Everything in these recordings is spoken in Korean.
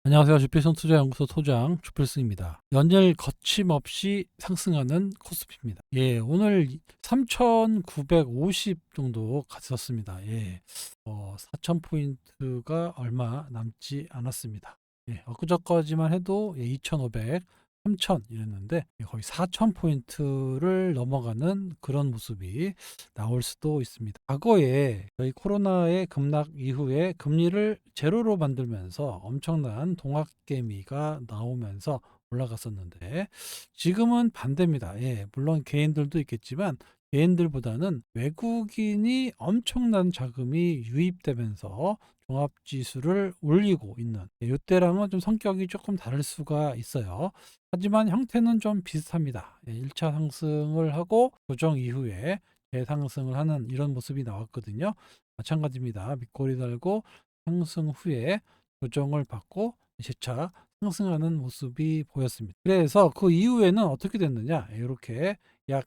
안녕하세요. 주필성 투자연구소 소장 주필승입니다. 연일 거침없이 상승하는 코스피입니다. 예, 오늘 3,950 정도 갔었습니다. 예, 4,000포인트가 얼마 남지 않았습니다. 예, 엊그저까지만 해도 2,500, 3,000 이랬는데 거의 4,000포인트를 넘어가는 그런 모습이 나올 수도 있습니다. 과거에 저희 코로나의 급락 이후에 금리를 제로로 만들면서 엄청난 동학개미가 나오면서 올라갔었는데 지금은 반대입니다. 예, 물론 개인들도 있겠지만 개인들보다는 외국인이 엄청난 자금이 유입되면서 종합지수를 올리고 있는 이때랑은 좀 성격이 조금 다를 수가 있어요. 하지만 형태는 좀 비슷합니다. 1차 상승을 하고 조정 이후에 대상승을 하는 이런 모습이 나왔거든요. 마찬가지입니다. 밑꼬리 달고 상승 후에 조정을 받고 재차 상승하는 모습이 보였습니다. 그래서 그 이후에는 어떻게 됐느냐? 이렇게 약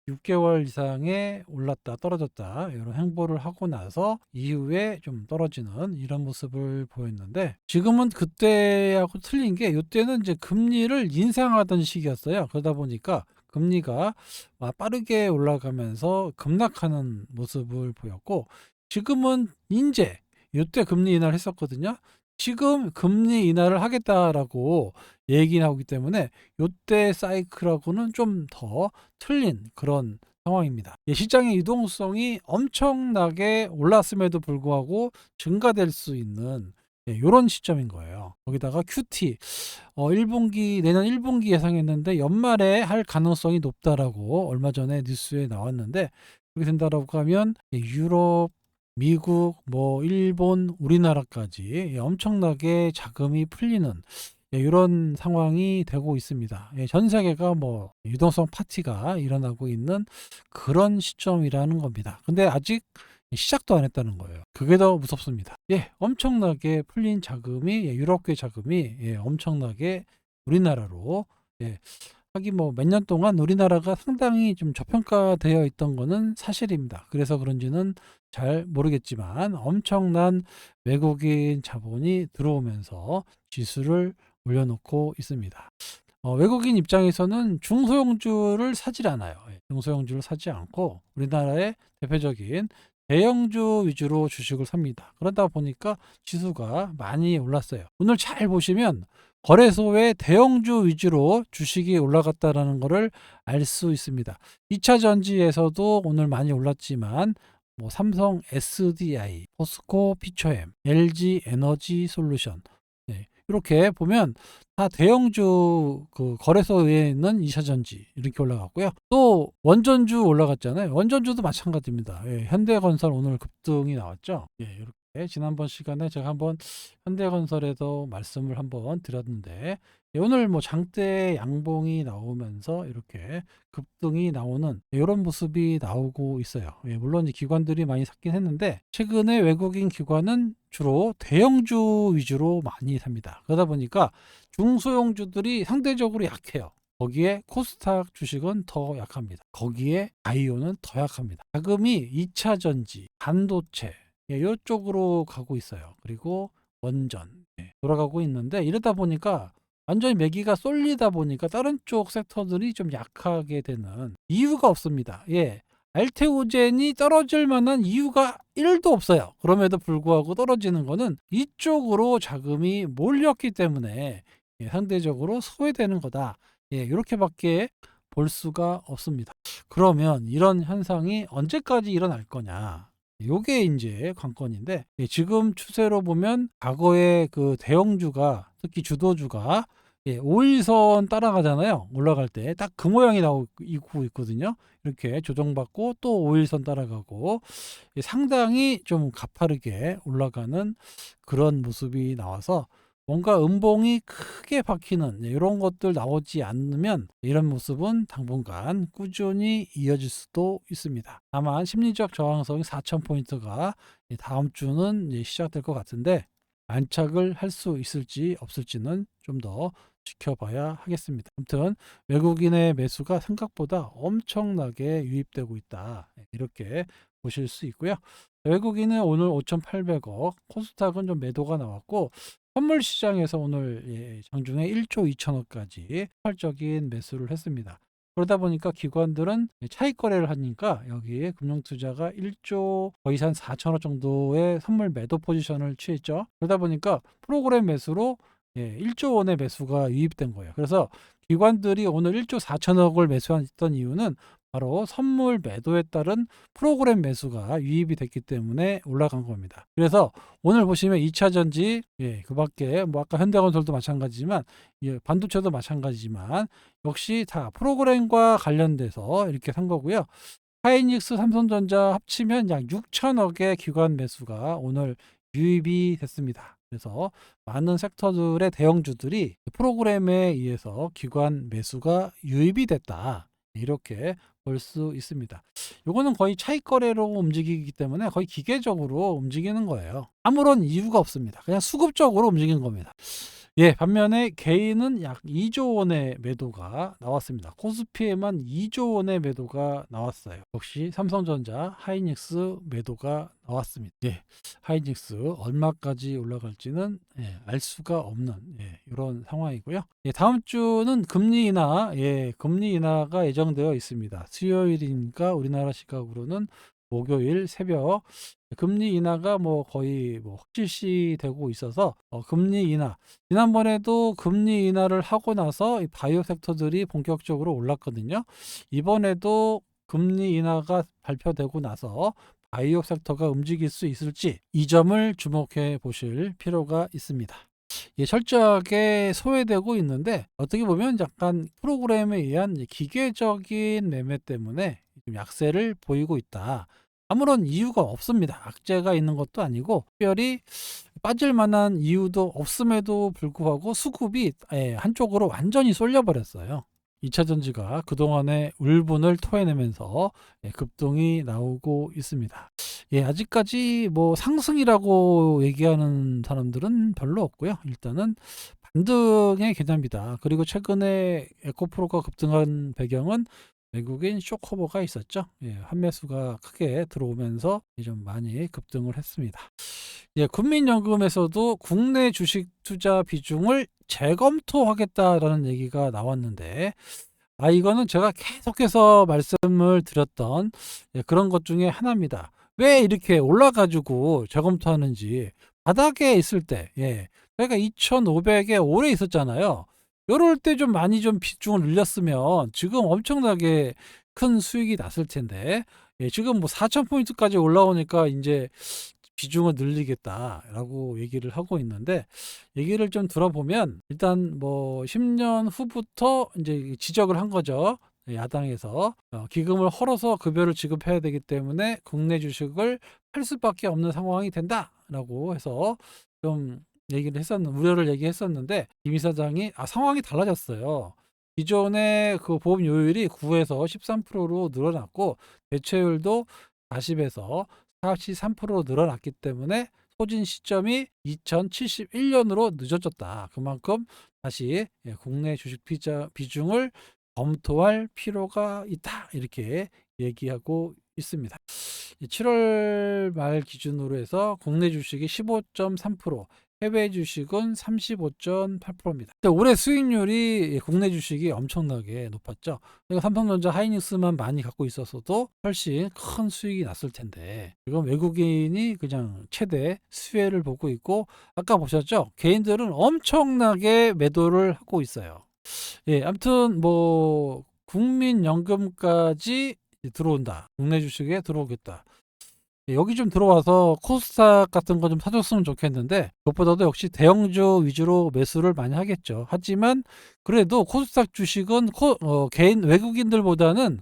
6개월 이상의 올랐다 떨어졌다 이런 행보를 하고 나서 이후에 좀 떨어지는 이런 모습을 보였는데 지금은 그때하고 틀린 게 이때는 이제 금리를 인상하던 시기였어요. 그러다 보니까 금리가 빠르게 올라가면서 급락하는 모습을 보였고 지금은 이제 이때 금리 인하를 했었거든요. 지금 금리 인하를 하겠다라고 얘기 나오기 때문에 이때 사이클하고는 좀 더 틀린 그런 상황입니다. 시장의 유동성이 엄청나게 올랐음에도 불구하고 증가될 수 있는 이런 시점인 거예요. 거기다가 QT 1분기 내년 1분기 예상했는데 연말에 할 가능성이 높다라고 얼마 전에 뉴스에 나왔는데 그렇게 된다라고 하면 유럽 미국, 일본, 우리나라까지 엄청나게 자금이 풀리는 이런 상황이 되고 있습니다. 전 세계가 유동성 파티가 일어나고 있는 그런 시점이라는 겁니다. 근데 아직 시작도 안 했다는 거예요. 그게 더 무섭습니다. 엄청나게 풀린 자금이 유럽계 자금이 엄청나게 우리나라로 하긴 몇 년 동안 우리나라가 상당히 좀 저평가되어 있던 거는 사실입니다. 그래서 그런지는 잘 모르겠지만 엄청난 외국인 자본이 들어오면서 지수를 올려놓고 있습니다. 외국인 입장에서는 중소형주를 사질 않아요. 중소형주를 사지 않고 우리나라의 대표적인 대형주 위주로 주식을 삽니다. 그러다 보니까 지수가 많이 올랐어요. 오늘 잘 보시면 거래소의 대형주 위주로 주식이 올라갔다는 것을 알 수 있습니다. 2차 전지에서도 오늘 많이 올랐지만 삼성 SDI, 포스코 피처엠, LG 에너지 솔루션 이렇게 보면 다 대형주 그 거래소에 있는 2차 전지 이렇게 올라갔고요. 또 원전주 올라갔잖아요. 원전주도 마찬가지입니다. 현대건설 오늘 급등이 나왔죠. 이렇게 지난번 시간에 제가 한번 현대건설에도 말씀을 한번 드렸는데 오늘 장대 양봉이 나오면서 이렇게 급등이 나오는 이런 모습이 나오고 있어요. 물론 기관들이 많이 샀긴 했는데 최근에 외국인 기관은 주로 대형주 위주로 많이 삽니다. 그러다 보니까 중소형주들이 상대적으로 약해요. 거기에 코스닥 주식은 더 약합니다. 거기에 바이오는 더 약합니다. 자금이 2차 전지, 반도체 이쪽으로 가고 있어요. 그리고 원전 돌아가고 있는데 이러다 보니까 완전히 매기가 쏠리다 보니까 다른 쪽 섹터들이 좀 약하게 되는 이유가 없습니다. 알테오젠이 떨어질 만한 이유가 1도 없어요. 그럼에도 불구하고 떨어지는 거는 이쪽으로 자금이 몰렸기 때문에 상대적으로 소외되는 거다. 이렇게밖에 볼 수가 없습니다. 그러면 이런 현상이 언제까지 일어날 거냐? 요게 이제 관건인데 지금 추세로 보면 과거에 그 대형주가 특히 주도주가 5일선 따라가잖아요. 올라갈 때 딱 그 모양이 나오고 있거든요. 이렇게 조정받고 또 5일선 따라가고 상당히 좀 가파르게 올라가는 그런 모습이 나와서 뭔가 음봉이 크게 박히는 이런 것들 나오지 않으면 이런 모습은 당분간 꾸준히 이어질 수도 있습니다. 다만 심리적 저항성이 4,000포인트가 다음 주는 시작될 것 같은데 안착을 할 수 있을지 없을지는 좀 더 지켜봐야 하겠습니다. 아무튼 외국인의 매수가 생각보다 엄청나게 유입되고 있다. 이렇게 보실 수 있고요. 외국인은 오늘 5,800억, 코스닥은 좀 매도가 나왔고 선물 시장에서 오늘 장중에 1조 2천억까지 폭발적인 매수를 했습니다. 그러다 보니까 기관들은 차익 거래를 하니까 여기에 금융투자가 1조 거의 한 4천억 정도의 선물 매도 포지션을 취했죠. 그러다 보니까 프로그램 매수로 1조 원의 매수가 유입된 거예요. 그래서 기관들이 오늘 1조 4천억을 매수했던 이유는 바로 선물 매도에 따른 프로그램 매수가 유입이 됐기 때문에 올라간 겁니다. 그래서 오늘 보시면 2차전지 그 밖에 뭐 아까 현대건설도 마찬가지지만 반도체도 마찬가지지만 역시 다 프로그램과 관련돼서 이렇게 산 거고요. 하이닉스, 삼성전자 합치면 약 6천억의 기관 매수가 오늘 유입이 됐습니다. 그래서 많은 섹터들의 대형주들이 프로그램에 의해서 기관 매수가 유입이 됐다. 이렇게 볼 수 있습니다. 요거는 거의 차익 거래로 움직이기 때문에 거의 기계적으로 움직이는 거예요. 아무런 이유가 없습니다. 그냥 수급적으로 움직이는 겁니다. 반면에 개인은 약 2조 원의 매도가 나왔습니다. 코스피에만 2조 원의 매도가 나왔어요. 역시 삼성전자, 하이닉스 매도가 나왔습니다. 하이닉스 얼마까지 올라갈지는 알 수가 없는 이런 상황이고요. 다음 주는 금리 인하, 금리 인하가 예정되어 있습니다. 수요일이니까 우리나라 시각으로는 목요일 새벽 금리 인하가 뭐 거의 확실시되고 있어서 금리 인하 지난번에도 금리 인하를 하고 나서 이 바이오 섹터들이 본격적으로 올랐거든요. 이번에도 금리 인하가 발표되고 나서 바이오 섹터가 움직일 수 있을지 이 점을 주목해 보실 필요가 있습니다. 철저하게 소외되고 있는데 어떻게 보면 약간 프로그램에 의한 기계적인 매매 때문에 좀 약세를 보이고 있다. 아무런 이유가 없습니다. 악재가 있는 것도 아니고 특별히 빠질 만한 이유도 없음에도 불구하고 수급이 한쪽으로 완전히 쏠려버렸어요. 2차전지가 그동안의 울분을 토해내면서 급등이 나오고 있습니다. 아직까지 뭐 상승이라고 얘기하는 사람들은 별로 없고요. 일단은 반등의 개념이다. 그리고 최근에 에코프로가 급등한 배경은 외국인 쇼커버가 있었죠. 환매수가 크게 들어오면서 좀 많이 급등을 했습니다. 국민연금에서도 국내 주식 투자 비중을 재검토하겠다라는 얘기가 나왔는데 이거는 제가 계속해서 말씀을 드렸던 그런 것 중에 하나입니다. 왜 이렇게 올라가지고 재검토하는지 바닥에 있을 때 저희가 2,500에 오래 있었잖아요. 요럴 때 좀 많이 좀 비중을 늘렸으면 지금 엄청나게 큰 수익이 났을 텐데 지금 뭐 4,000포인트까지 올라오니까 이제 비중을 늘리겠다라고 얘기를 하고 있는데 얘기를 좀 들어보면 일단 뭐 10년 후부터 이제 지적을 한 거죠. 야당에서 기금을 헐어서 급여를 지급해야 되기 때문에 국내 주식을 팔 수밖에 없는 상황이 된다라고 해서 좀 우려를 얘기했었는데 김 이사장이 상황이 달라졌어요. 기존의 그 보험 요율이 9에서 13%로 늘어났고 대체율도 40에서 43%로 늘어났기 때문에 소진 시점이 2071년으로 늦어졌다. 그만큼 다시 국내 주식 비중을 검토할 필요가 있다. 이렇게 얘기하고 있습니다. 7월 말 기준으로 해서 국내 주식이 15.3%, 해외 주식은 35.8%입니다. 올해 수익률이 국내 주식이 엄청나게 높았죠. 삼성전자, 하이닉스만 많이 갖고 있었어도 훨씬 큰 수익이 났을 텐데 이건 외국인이 그냥 최대 수혜를 보고 있고 아까 보셨죠? 개인들은 엄청나게 매도를 하고 있어요. 아무튼 뭐 국민연금까지 들어온다. 국내 주식에 들어오겠다. 여기 좀 들어와서 코스닥 같은 거 좀 사줬으면 좋겠는데 그것보다도 역시 대형주 위주로 매수를 많이 하겠죠. 하지만 그래도 코스닥 주식은 개인 외국인들보다는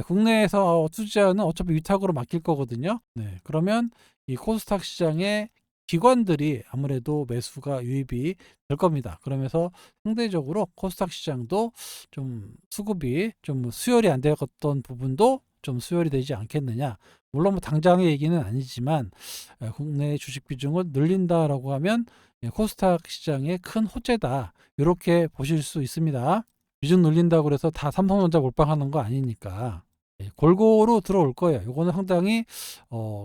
국내에서 투자는 어차피 위탁으로 맡길 거거든요. 그러면 이 코스닥 시장에 기관들이 아무래도 매수가 유입이 될 겁니다. 그러면서 상대적으로 코스닥 시장도 좀 수급이 좀 수혈이 안 되었던 부분도 좀 수혈이 되지 않겠느냐. 물론 뭐 당장의 얘기는 아니지만 국내 주식 비중을 늘린다라고 하면 코스닥 시장의 큰 호재다. 이렇게 보실 수 있습니다. 비중 늘린다고 해서 다 삼성전자 몰빵하는 거 아니니까. 골고루 들어올 거예요. 요거는 상당히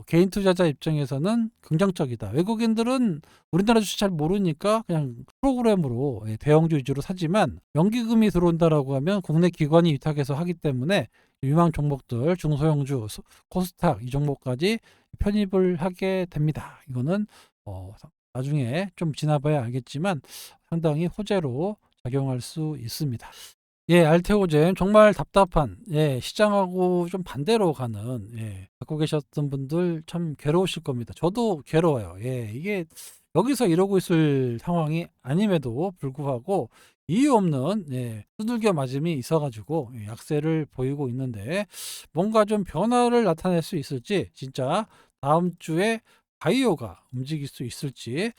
개인 투자자 입장에서는 긍정적이다. 외국인들은 우리나라 주식 잘 모르니까 그냥 프로그램으로 대형주 위주로 사지만 연기금이 들어온다라고 하면 국내 기관이 위탁해서 하기 때문에 유망 종목들 중소형주 코스닥 이 종목까지 편입을 하게 됩니다. 이거는 나중에 좀 지나봐야 알겠지만 상당히 호재로 작용할 수 있습니다. 알테오젠 정말 답답한 시장하고 좀 반대로 가는 갖고 계셨던 분들 참 괴로우실 겁니다. 저도 괴로워요. 이게 여기서 이러고 있을 상황이 아님에도 불구하고 이유 없는 두들겨 맞음이 있어 가지고 약세를 보이고 있는데 뭔가 좀 변화를 나타낼 수 있을지 진짜 다음 주에 바이오가 움직일 수 있을지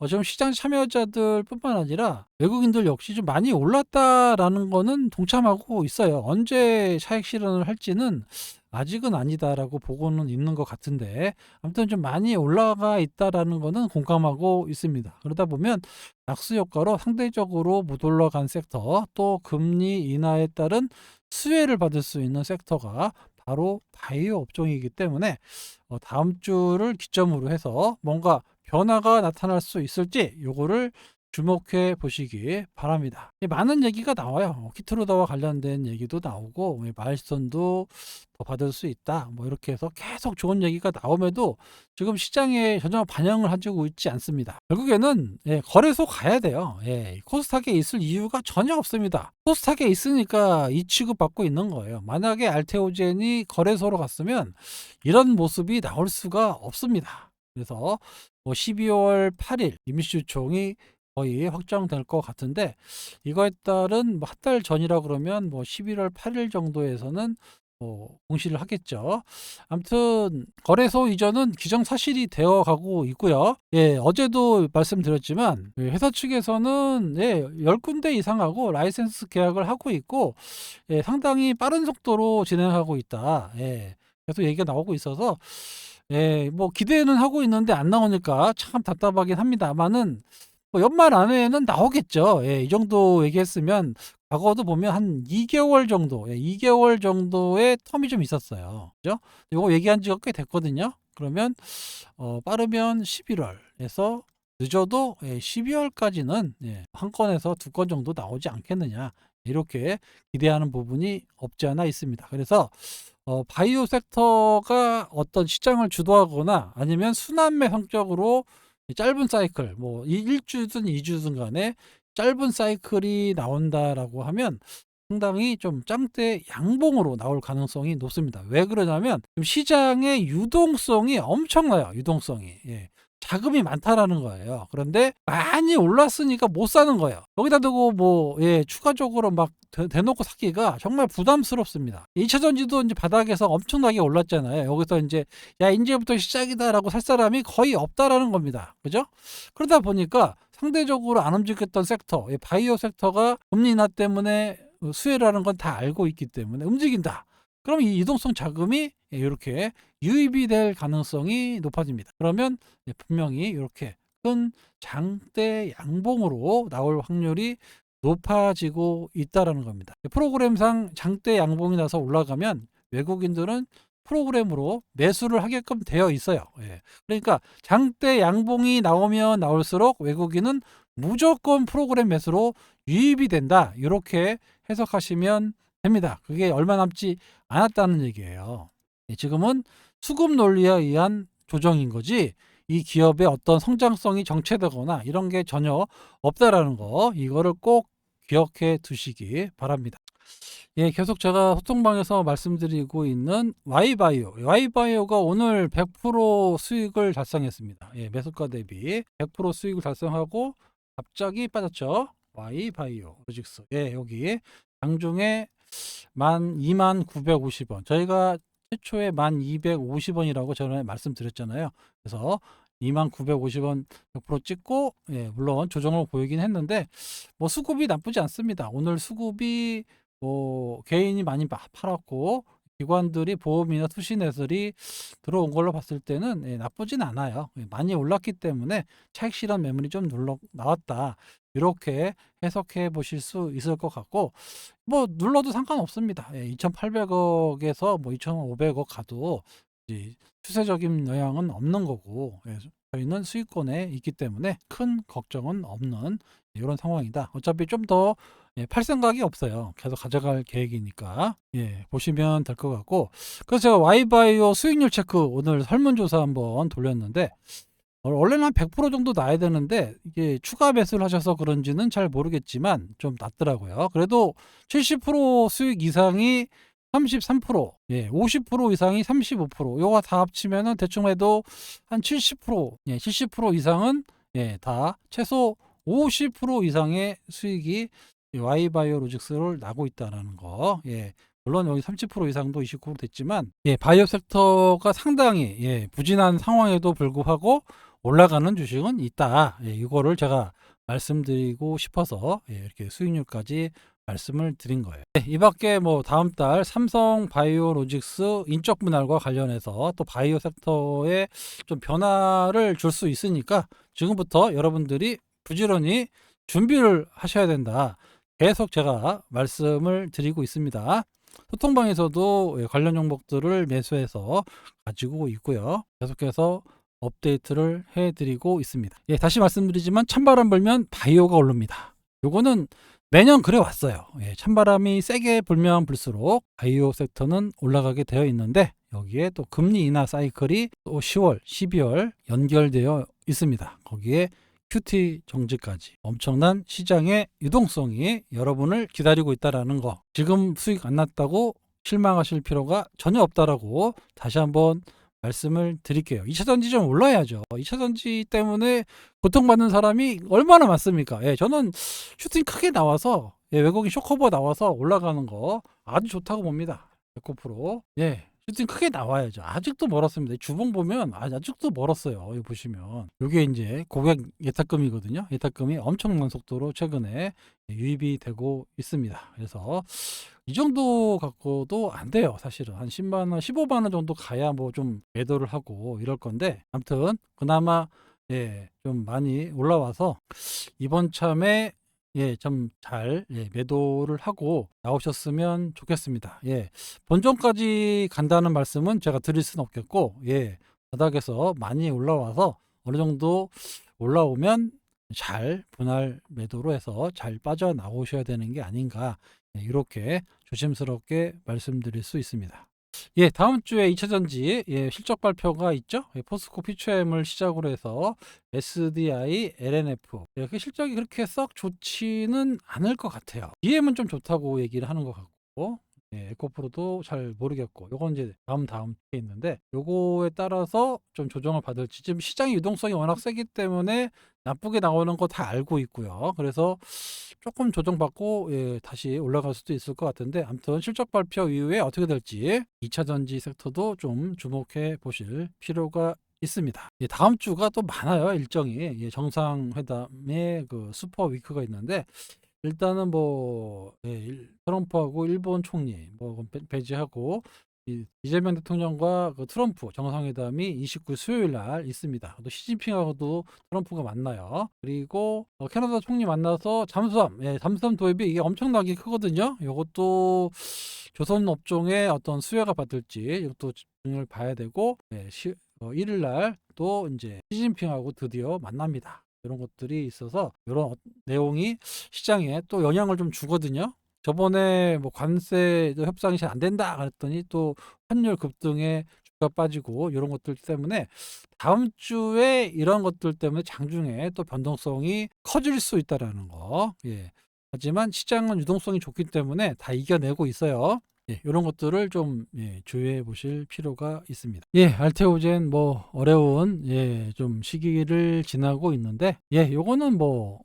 좀 시장 참여자들뿐만 아니라 외국인들 역시 좀 많이 올랐다라는 거는 동참하고 있어요. 언제 차익 실현을 할지는 아직은 아니다라고 보고는 있는 것 같은데 아무튼 좀 많이 올라가 있다라는 거는 공감하고 있습니다. 그러다 보면 낙수 효과로 상대적으로 못 올라간 섹터 또 금리 인하에 따른 수혜를 받을 수 있는 섹터가 바로 바이오 업종이기 때문에 다음 주를 기점으로 해서 뭔가 변화가 나타날 수 있을지 요거를 주목해 보시기 바랍니다. 많은 얘기가 나와요. 키트루다와 관련된 얘기도 나오고 마일스톤도 더 받을 수 있다. 뭐 이렇게 해서 계속 좋은 얘기가 나옴에도 지금 시장에 전혀 반영을 하고 있지 않습니다. 결국에는 거래소 가야 돼요. 코스닥에 있을 이유가 전혀 없습니다. 코스닥에 있으니까 이 취급받고 있는 거예요. 만약에 알테오젠이 거래소로 갔으면 이런 모습이 나올 수가 없습니다. 그래서 12월 8일 임시주총이 거의 확정될 것 같은데 이거에 따른 한 달 전이라 그러면 11월 8일 정도에서는 공시를 하겠죠. 아무튼 거래소 이전은 기정사실이 되어 가고 있고요. 어제도 말씀드렸지만 회사 측에서는 10군데 이상하고 라이센스 계약을 하고 있고 상당히 빠른 속도로 진행하고 있다. 계속 얘기가 나오고 있어서 기대는 하고 있는데 안 나오니까 참 답답하긴 합니다만은 연말 안에는 나오겠죠. 이 정도 얘기했으면 과거도 보면 한 2개월 정도, 2개월 정도의 텀이 좀 있었어요. 그죠? 요거 얘기한 지가 꽤 됐거든요. 그러면 빠르면 11월에서 늦어도 12월까지는 한 건에서 두 건 정도 나오지 않겠느냐. 이렇게 기대하는 부분이 없지 않아 있습니다. 그래서 바이오 섹터가 어떤 시장을 주도하거나 아니면 순환매 성격으로 짧은 사이클, 1주든 2주든 간에 짧은 사이클이 나온다라고 하면 상당히 좀 짱대 양봉으로 나올 가능성이 높습니다. 왜 그러냐면 시장의 유동성이 엄청나요. 유동성이. 자금이 많다라는 거예요. 그런데 많이 올랐으니까 못 사는 거예요. 여기다 두고 추가적으로 막 대놓고 사기가 정말 부담스럽습니다. 2차 전지도 이제 바닥에서 엄청나게 올랐잖아요. 여기서 이제 야 이제부터 시작이다라고 살 사람이 거의 없다라는 겁니다. 그죠? 그러다 보니까 상대적으로 안 움직였던 섹터, 바이오 섹터가 금리 인하 때문에 수혜라는 건 다 알고 있기 때문에 움직인다. 그럼 이 이동성 자금이 이렇게 유입이 될 가능성이 높아집니다. 그러면 분명히 이렇게 큰 장대 양봉으로 나올 확률이 높아지고 있다라는 겁니다. 프로그램상 장대 양봉이 나서 올라가면 외국인들은 프로그램으로 매수를 하게끔 되어 있어요. 그러니까 장대 양봉이 나오면 나올수록 외국인은 무조건 프로그램 매수로 유입이 된다. 이렇게 해석하시면 됩니다. 그게 얼마 남지 않았다는 얘기예요. 지금은 수급 논리에 의한 조정인 거지 이 기업의 어떤 성장성이 정체되거나 이런 게 전혀 없다라는 거 이거를 꼭 기억해 두시기 바랍니다. 계속 제가 소통방에서 말씀드리고 있는 Y바이오가 오늘 100% 수익을 달성했습니다. 매수가 대비 100% 수익을 달성하고 갑자기 빠졌죠. Y바이오 로직스. 여기 장중에 22,950원. 저희가 최초에 1250원이라고 전에 말씀드렸잖아요. 그래서 2950원 100% 찍고 물론 조정을 보이긴 했는데 수급이 나쁘지 않습니다. 오늘 수급이 개인이 많이 팔았고 기관들이 보험이나 투신해설이 들어온 걸로 봤을 때는 나쁘진 않아요. 많이 올랐기 때문에 차익 실현 매물이 좀 나왔다. 이렇게 해석해 보실 수 있을 것 같고 뭐 눌러도 상관없습니다. 예, 2,800억에서 뭐 2,500억 가도 이 추세적인 영향은 없는 거고 예, 저희는 수익권에 있기 때문에 큰 걱정은 없는 이런 상황이다. 어차피 좀 더 팔 생각이 없어요. 계속 가져갈 계획이니까 예, 보시면 될 것 같고 그래서 제가 Y바이오 수익률 체크 오늘 설문조사 한번 돌렸는데 원래는 한 100% 정도 나야 되는데 이게 추가 매수를 하셔서 그런지는 잘 모르겠지만 좀 낮더라고요. 그래도 70% 수익 이상이 33%, 예, 50% 이상이 35%, 요거 다 합치면은 대충 해도 한 70%, 예, 70% 이상은 예, 다 최소 50% 이상의 수익이 Y바이오로직스를 나고 있다라는 거. 예. 물론 여기 30% 이상도 29% 됐지만 예, 바이오 섹터가 상당히 예, 부진한 상황에도 불구하고 올라가는 주식은 있다. 예, 이거를 제가 말씀드리고 싶어서 예, 이렇게 수익률까지 말씀을 드린 거예요. 네, 이 밖에 뭐 다음 달 삼성 바이오로직스 인적 분할과 관련해서 또 바이오 섹터에 좀 변화를 줄 수 있으니까 지금부터 여러분들이 부지런히 준비를 하셔야 된다. 계속 제가 말씀을 드리고 있습니다. 소통방에서도 예, 관련 종목들을 매수해서 가지고 있고요. 계속해서 업데이트를 해드리고 있습니다. 예, 다시 말씀드리지만 찬바람 불면 바이오가 오릅니다. 요거는 매년 그래 왔어요. 예, 찬바람이 세게 불면 불수록 바이오 섹터는 올라가게 되어 있는데 여기에 또 금리 인하 사이클이 또 10월, 12월 연결되어 있습니다. 거기에 QT 정지까지 엄청난 시장의 유동성이 여러분을 기다리고 있다라는 거. 지금 수익 안 났다고 실망하실 필요가 전혀 없다라고 다시 한번 말씀을 드릴게요. 2차 전지 좀 올라야죠. 2차 전지 때문에 고통받는 사람이 얼마나 많습니까? 예, 저는 슈팅 크게 나와서 예, 외국인 쇼커버 나와서 올라가는 거 아주 좋다고 봅니다. 109%. 예. 슈팅 크게 나와야죠. 아직도 멀었습니다. 주봉 보면 아직도 멀었어요. 여기 보시면 이게 이제 고객 예탁금이거든요. 예탁금이 엄청난 속도로 최근에 유입이 되고 있습니다. 그래서 이 정도 갖고도 안 돼요. 사실은 한 10만 원, 15만 원 정도 가야 뭐 좀 매도를 하고 이럴 건데 아무튼 그나마 예, 좀 많이 올라와서 이번 참에 예, 좀 잘 예, 매도를 하고 나오셨으면 좋겠습니다. 예, 본전까지 간다는 말씀은 제가 드릴 수는 없겠고, 예, 바닥에서 많이 올라와서 어느 정도 올라오면 잘 분할 매도로 해서 잘 빠져나오셔야 되는 게 아닌가, 예, 이렇게 조심스럽게 말씀드릴 수 있습니다. 예, 다음 주에 2차 전지 예, 실적 발표가 있죠. 예, 포스코 피처엠을 시작으로 해서 SDI, LNF 예, 그 실적이 그렇게 썩 좋지는 않을 것 같아요. EM은 좀 좋다고 얘기를 하는 것 같고 예, 에코프로도 잘 모르겠고 요건 이제 다음 게 있는데 요거에 따라서 좀 조정을 받을지 지금 시장의 유동성이 워낙 세기 때문에 나쁘게 나오는 거 다 알고 있고요. 그래서 조금 조정받고 예, 다시 올라갈 수도 있을 것 같은데 아무튼 실적 발표 이후에 어떻게 될지 2차 전지 섹터도 좀 주목해 보실 필요가 있습니다. 예, 다음 주가 또 많아요. 일정이 예, 정상회담의 그 슈퍼 위크가 있는데 일단은 뭐 예, 트럼프하고 일본 총리 뭐 배제하고 이재명 대통령과 그 트럼프 정상회담이 29일 수요일 날 있습니다. 또 시진핑하고도 트럼프가 만나요. 그리고 캐나다 총리 만나서 잠수함, 예, 잠수함 도입이 이게 엄청나게 크거든요. 이것도 조선 업종의 어떤 수혜가 받을지 이것도 집중을 봐야 되고 예, 1일 날 또 이제 시진핑하고 드디어 만납니다. 이런 것들이 있어서 이런 내용이 시장에 또 영향을 좀 주거든요. 저번에 뭐 관세 협상이 잘 안 된다 그랬더니 또 환율 급등에 주가 빠지고 이런 것들 때문에 다음 주에 이런 것들 때문에 장중에 또 변동성이 커질 수 있다라는 거. 예. 하지만 시장은 유동성이 좋기 때문에 다 이겨내고 있어요. 예, 이런 것들을 좀 예, 주의해 보실 필요가 있습니다. 예, 알테오젠 뭐 어려운 예, 좀 시기를 지나고 있는데 예, 요거는 뭐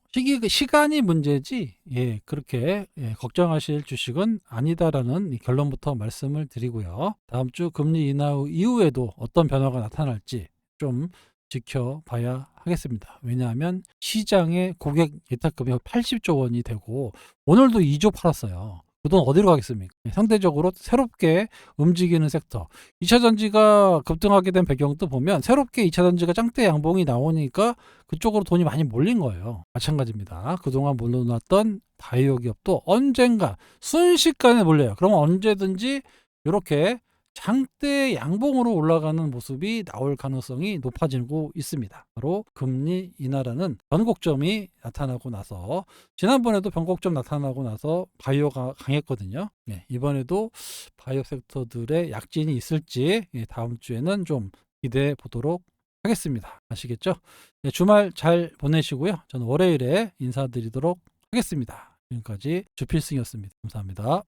시간이 문제지 예, 그렇게 예, 걱정하실 주식은 아니다라는 결론부터 말씀을 드리고요. 다음 주 금리 인하 이후에도 어떤 변화가 나타날지 좀 지켜봐야 하겠습니다. 왜냐하면 시장의 고객 예탁금이 80조 원이 되고 오늘도 2조 팔았어요. 그 돈 어디로 가겠습니까? 상대적으로 새롭게 움직이는 섹터. 2차 전지가 급등하게 된 배경도 보면 새롭게 2차 전지가 짱대 양봉이 나오니까 그쪽으로 돈이 많이 몰린 거예요. 마찬가지입니다. 그동안 몰려놨던 바이오 기업도 언젠가 순식간에 몰려요. 그러면 언제든지 이렇게 장대 양봉으로 올라가는 모습이 나올 가능성이 높아지고 있습니다. 바로 금리 인하라는 변곡점이 나타나고 나서, 지난번에도 변곡점 나타나고 나서 바이오가 강했거든요. 이번에도 바이오 섹터들의 약진이 있을지 다음 주에는 좀 기대해 보도록 하겠습니다. 아시겠죠? 주말 잘 보내시고요. 저는 월요일에 인사드리도록 하겠습니다. 지금까지 주필승이었습니다. 감사합니다.